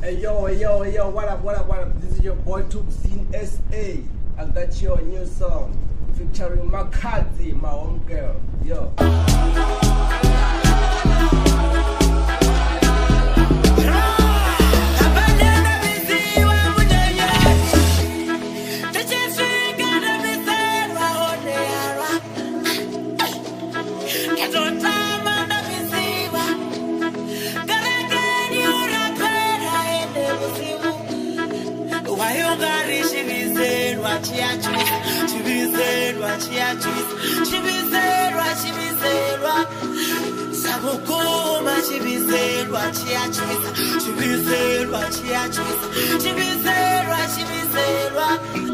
Hey yo, what up? This is your boy Tuxin SA. I got your new song featuring Makazi, my home girl. Yo. Chibiselwa